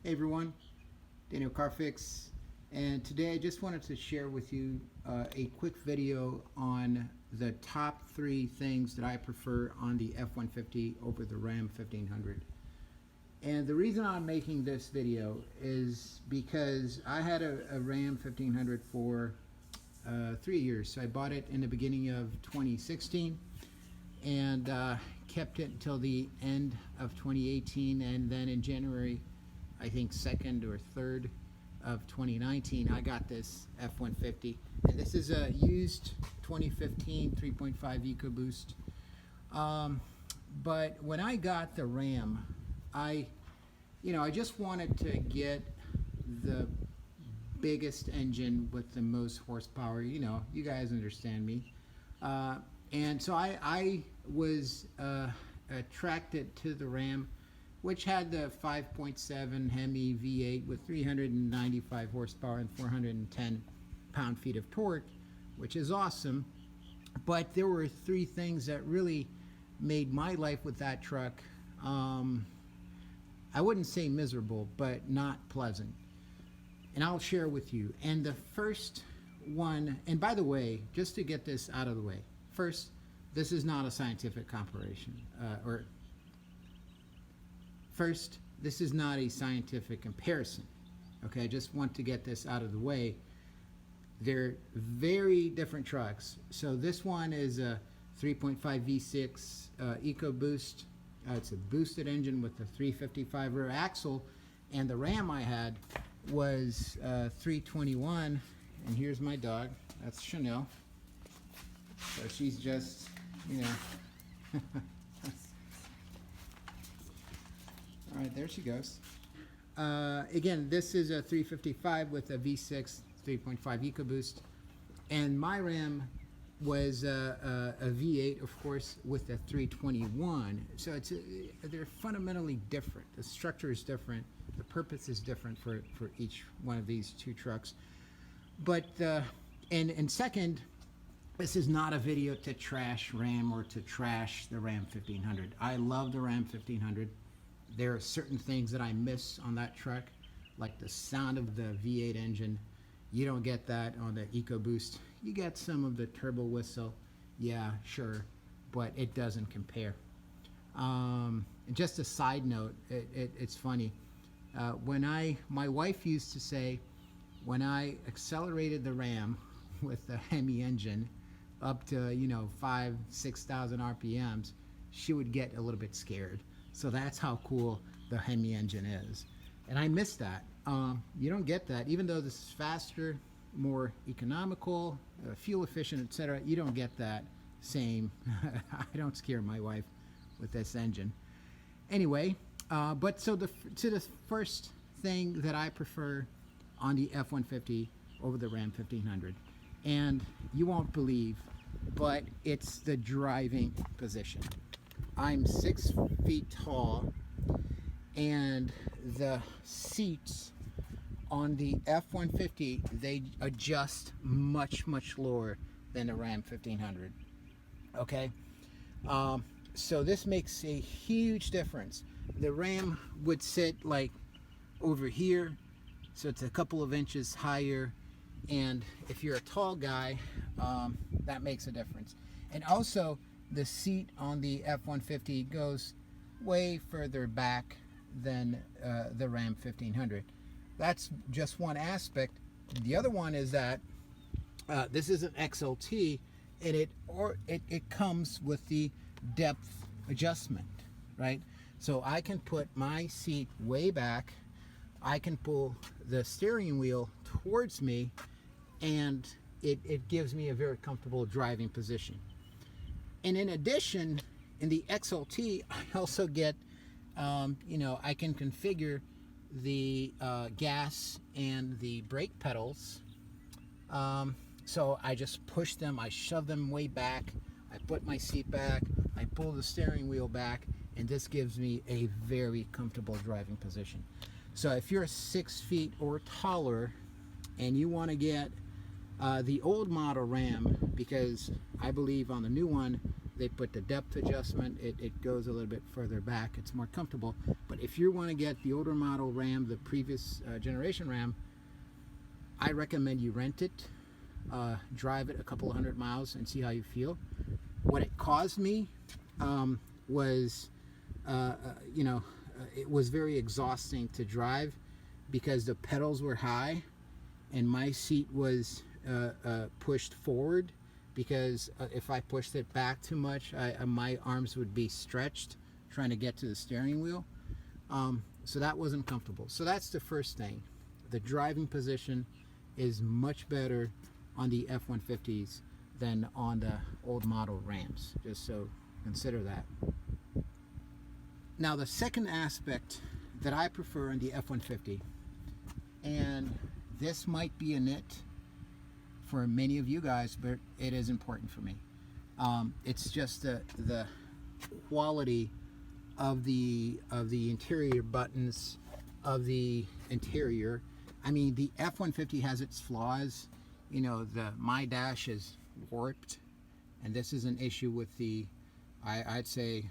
Hey everyone, Daniel Carfix, and today I just wanted to share with you a quick video on the top 3 things that I prefer on the F150 over the Ram 1500. And the reason I'm making this video is because I had a Ram 1500 for 3 years. So I bought it in the beginning of 2016 and kept it until the end of 2018, and then in January, I think 2nd or 3rd of 2019, I got this F150, and this is a used 2015 3.5 Ecoboost. But when I got the Ram, I just wanted to get the biggest engine with the most horsepower. You guys understand me. And so I was attracted to the Ram, which had the 5.7 Hemi V8 with 395 horsepower and 410 pound-feet of torque, which is awesome. But there were 3 things that really made my life with that truck, I wouldn't say miserable, but not pleasant. And I'll share with you. And the first one, and by the way, just to get this out of the way, first, this is not a scientific comparison, First, this is not a scientific comparison. Okay, I just want to get this out of the way. They're very different trucks. So this one is a 3.5 V6 Ecoboost. It's a boosted engine with a 355 rear axle, and the Ram I had was 321. And here's my dog. That's Chanel. So she's just, all right, there she goes. Again, this is a 355 with a V6 3.5 Ecoboost, and my Ram was a V8, of course, with a 321. So they're fundamentally different. The structure is different. The purpose is different for each one of these 2 trucks. But and second, this is not a video to trash Ram or to trash the Ram 1500. I love the Ram 1500. There are certain things that I miss on that truck, like the sound of the V8 engine. You don't get that on the Ecoboost. You get some of the turbo whistle, yeah, sure, but it doesn't compare. Just a side note, it's funny. My wife used to say, when I accelerated the Ram with the Hemi engine up to 5,000-6,000 RPMs, she would get a little bit scared. So that's how cool the Hemi engine is. And I miss that. You don't get that. Even though this is faster, more economical, fuel efficient, etc., you don't get that same. I don't scare my wife with this engine. Anyway, but to the first thing that I prefer on the F-150 over the Ram 1500. And you won't believe, but it's the driving position. I'm 6 feet tall, and the seats on the F-150, they adjust much lower than the Ram 1500. Okay, so this makes a huge difference. The Ram would sit like over here, so it's a couple of inches higher, and if you're a tall guy, that makes a difference. And also, the seat on the F-150 goes way further back than the Ram 1500. That's just one aspect. The other one is that this is an XLT, and it comes with the depth adjustment, right? So I can put my seat way back, I can pull the steering wheel towards me, and it gives me a very comfortable driving position. And in addition, in the XLT, I also get, I can configure the gas and the brake pedals. So I just push them, I shove them way back, I put my seat back, I pull the steering wheel back, and this gives me a very comfortable driving position. So if you're 6 feet or taller and you want to get the old model Ram, because I believe on the new one they put the depth adjustment. It goes a little bit further back. It's more comfortable. But if you want to get the older model Ram, the previous generation Ram, I recommend you rent it, drive it a couple of 100 miles and see how you feel. What it caused me was, it was very exhausting to drive because the pedals were high and my seat was pushed forward, because if I pushed it back too much, my arms would be stretched trying to get to the steering wheel. So that wasn't comfortable. So that's the first thing. The driving position is much better on the F-150s than on the old model Rams, just so consider that. Now the second aspect that I prefer in the F-150, and this might be a nit for many of you guys, but it is important for me. It's just the quality of the interior buttons of the interior. I mean, the F-150 has its flaws. You know, my dash is warped, and this is an issue with I'd say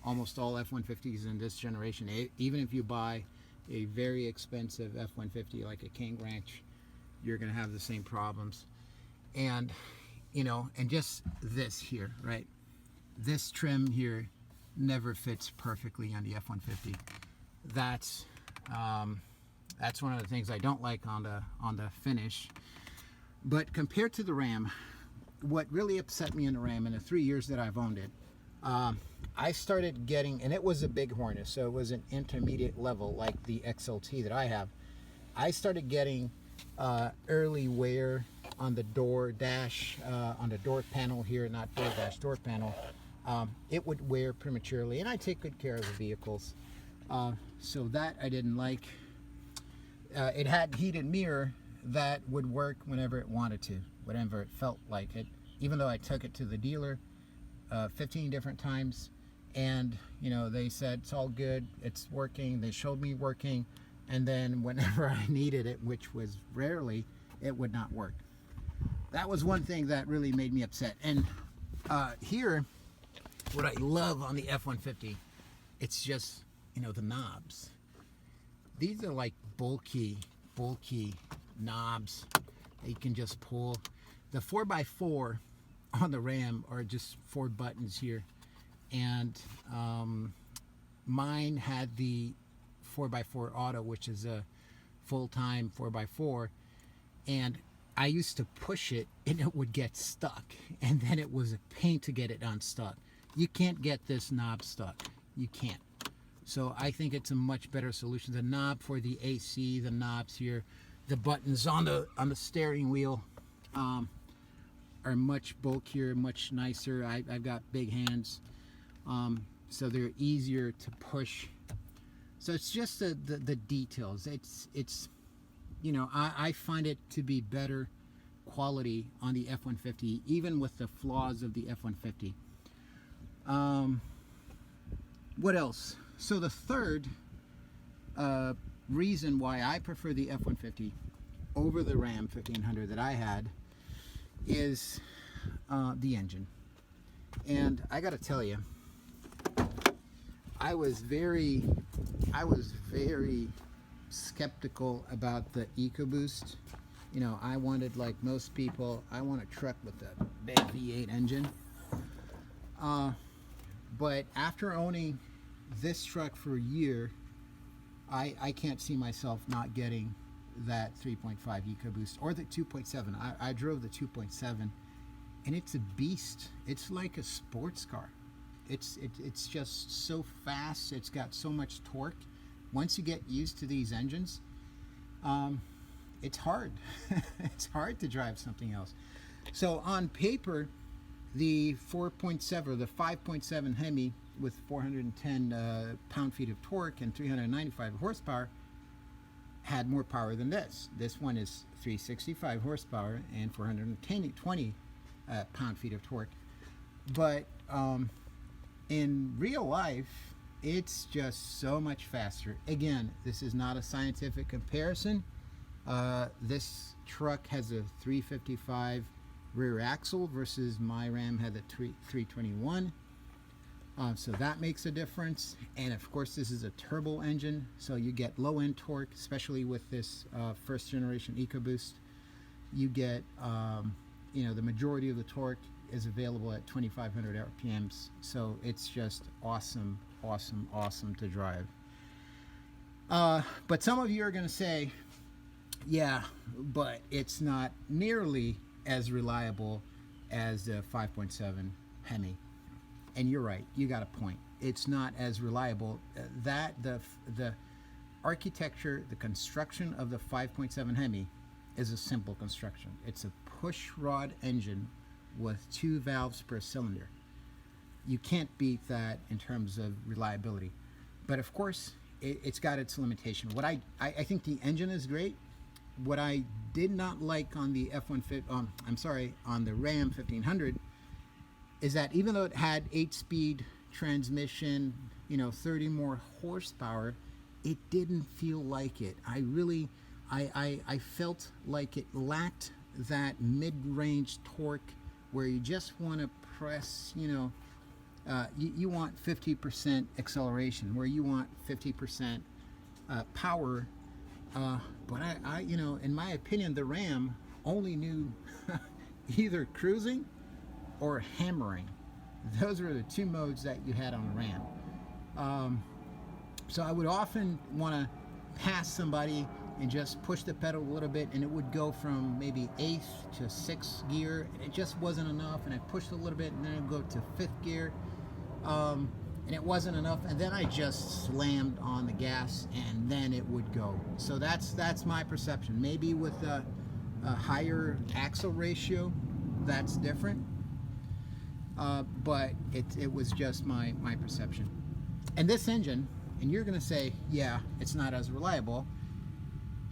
almost all F-150s in this generation. Even if you buy a very expensive F-150 like a King Ranch, you're gonna have the same problems. And and just this here, right? This trim here never fits perfectly on the F-150. That's one of the things I don't like on the finish. But compared to the Ram, what really upset me in the Ram in the 3 years that I've owned it, I started getting, and it was a big harness, so it was an intermediate level like the XLT that I have. I started getting early wear on the door dash, on the door panel here, not door dash, door panel. It would wear prematurely, and I take good care of the vehicles. So that I didn't like. It had heated mirror that would work whenever it wanted to, whenever it felt like it, even though I took it to the dealer 15 different times, and they said it's all good, it's working. They showed me working, and then whenever I needed it, which was rarely, it would not work. That was one thing that really made me upset. And here, what I love on the F-150, it's just the knobs. These are like bulky knobs that you can just pull. The 4x4 on the Ram are just 4 buttons here, and mine had the 4x4 auto, which is a full-time 4x4, and I used to push it and it would get stuck, and then it was a pain to get it unstuck. You can't get this knob stuck. You can't. So I think it's a much better solution. The knob for the AC, the knobs here, the buttons on the steering wheel are much bulkier, much nicer. I've got big hands, so they're easier to push. So it's just the details. It's I find it to be better quality on the F-150, even with the flaws of the F-150. What else? So the third reason why I prefer the F-150 over the Ram 1500 that I had is the engine. And I got to tell you, I was very skeptical about the Ecoboost. I wanted, like most people, I want a truck with a big V8 engine. But after owning this truck for a year, I can't see myself not getting that 3.5 Ecoboost or the 2.7. I drove the 2.7, and it's a beast. It's like a sports car. It's just so fast. It's got so much torque. Once you get used to these engines, it's hard. It's hard to drive something else. So on paper, the 4.7 or the 5.7 Hemi with 410 pound-feet of torque and 395 horsepower had more power than this. This one is 365 horsepower and 420 pound-feet of torque. But in real life, it's just so much faster. Again, this is not a scientific comparison. This truck has a 355 rear axle versus my Ram had the 321. So that makes a difference. And of course, this is a turbo engine, so you get low end torque, especially with this first generation Ecoboost. You get, the majority of the torque is available at 2,500 RPMs. So it's just awesome, awesome, awesome to drive. But some of you are going to say, yeah, but it's not nearly as reliable as the 5.7 Hemi. And you're right, you got a point. It's not as reliable. The architecture, the construction of the 5.7 Hemi is a simple construction. It's a push rod engine with 2 valves per cylinder. You can't beat that in terms of reliability. But of course, it's got its limitation. What I think the engine is great. What I did not like on the F150, on the Ram 1500, is that even though it had 8-speed transmission, 30 more horsepower, it didn't feel like it. I felt like it lacked that mid-range torque where you just want to press, you want 50% acceleration, where you want 50% power. But in my opinion, the Ram only knew either cruising or hammering. Those were the 2 modes that you had on the Ram. So I would often want to pass somebody and just push the pedal a little bit, and it would go from maybe 8th to 6th gear, and it just wasn't enough, and I pushed a little bit, and then it would go to 5th gear, and it wasn't enough, and then I just slammed on the gas, and then it would go. So that's my perception. Maybe with a higher axle ratio, that's different. But it was just my perception. And this engine, and you're going to say, yeah, it's not as reliable,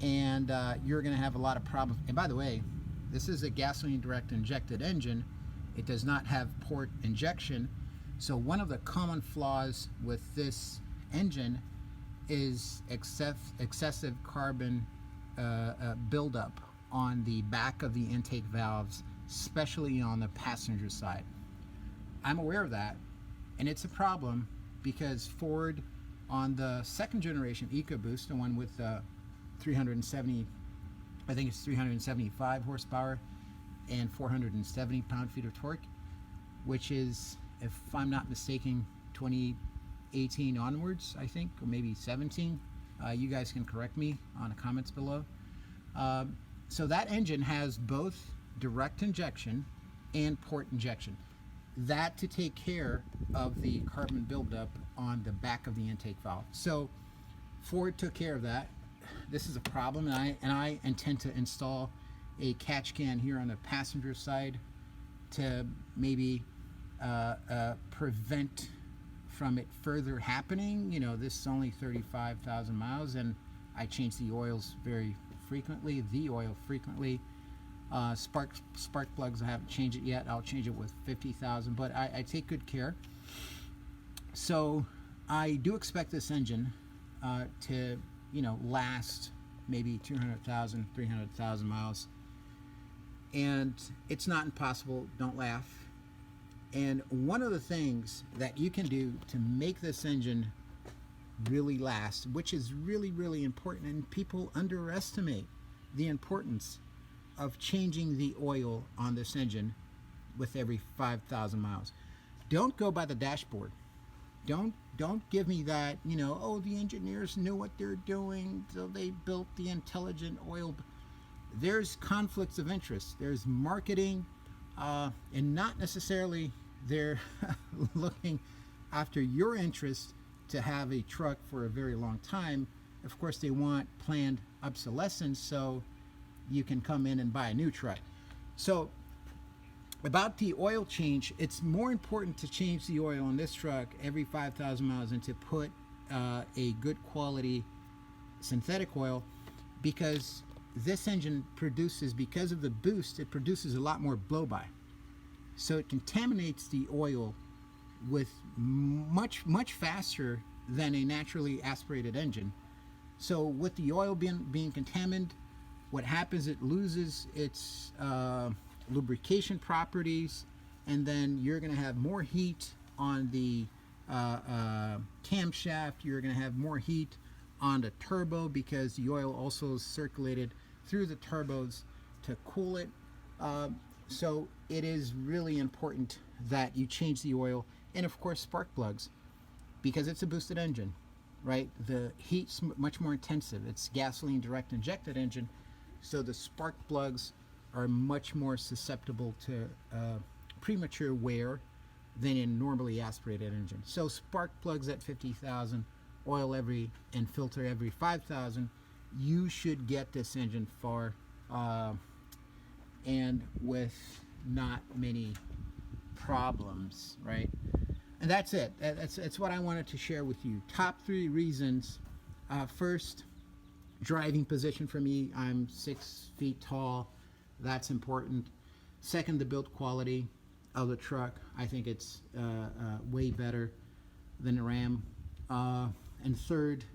and you're going to have a lot of problems. And by the way, this is a gasoline direct injected engine. It does not have port injection. So one of the common flaws with this engine is excessive carbon buildup on the back of the intake valves, especially on the passenger side. I'm aware of that, and it's a problem because Ford, on the 2nd generation Ecoboost, the one with 370, I think it's 375 horsepower and 470 pound-feet of torque, which is, if I'm not mistaken, 2018 onwards, I think, or maybe 17. You guys can correct me on the comments below. So that engine has both direct injection and port injection. That to take care of the carbon buildup on the back of the intake valve. So Ford took care of that. This is a problem, and I intend to install a catch can here on the passenger side to maybe prevent from it further happening. This is only 35,000 miles, and I change the oils very frequently, spark plugs, I haven't changed it yet. I'll change it with 50,000, but I take good care. So I do expect this engine to last maybe 200,000, 300,000 miles, and it's not impossible. Don't laugh. And one of the things that you can do to make this engine really last, which is really, really important, and people underestimate the importance of changing the oil on this engine with every 5,000 miles. Don't go by the dashboard. Don't give me that, oh, the engineers knew what they're doing, so they built the intelligent oil. There's conflicts of interest. There's marketing, and not necessarily they're looking after your interest to have a truck for a very long time. Of course, they want planned obsolescence so you can come in and buy a new truck. So about the oil change, it's more important to change the oil on this truck every 5,000 miles and to put a good quality synthetic oil, because this engine produces, because of the boost, it produces a lot more blow-by. So it contaminates the oil with much faster than a naturally aspirated engine. So with the oil being contaminated, what happens, it loses its lubrication properties, and then you're going to have more heat on the camshaft. You're going to have more heat on the turbo because the oil also is circulated through the turbos to cool it. So it is really important that you change the oil, and of course spark plugs, because it's a boosted engine, right? The heat's much more intensive. It's gasoline direct injected engine, so the spark plugs are much more susceptible to premature wear than in normally aspirated engine. So spark plugs at 50,000, oil every and filter every 5,000. You should get this engine far and with not many problems, right? And that's it. That's what I wanted to share with you. Top 3 reasons. First, driving position for me. I'm 6 feet tall. That's important. Second, the build quality of the truck. I think it's way better than the Ram. And third,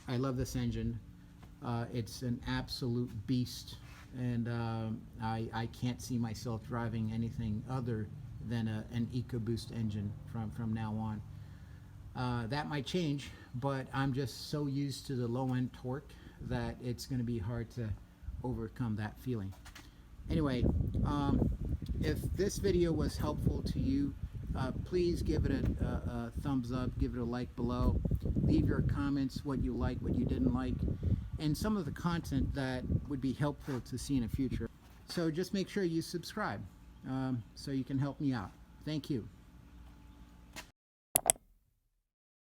I love this engine. It's an absolute beast, and I can't see myself driving anything other than an Ecoboost engine from now on. That might change, but I'm just so used to the low-end torque that it's going to be hard to overcome that feeling. Anyway, if this video was helpful to you, please give it a thumbs up, give it a like below, leave your comments, what you like, what you didn't like, and some of the content that would be helpful to see in the future. So just make sure you subscribe so you can help me out. Thank you.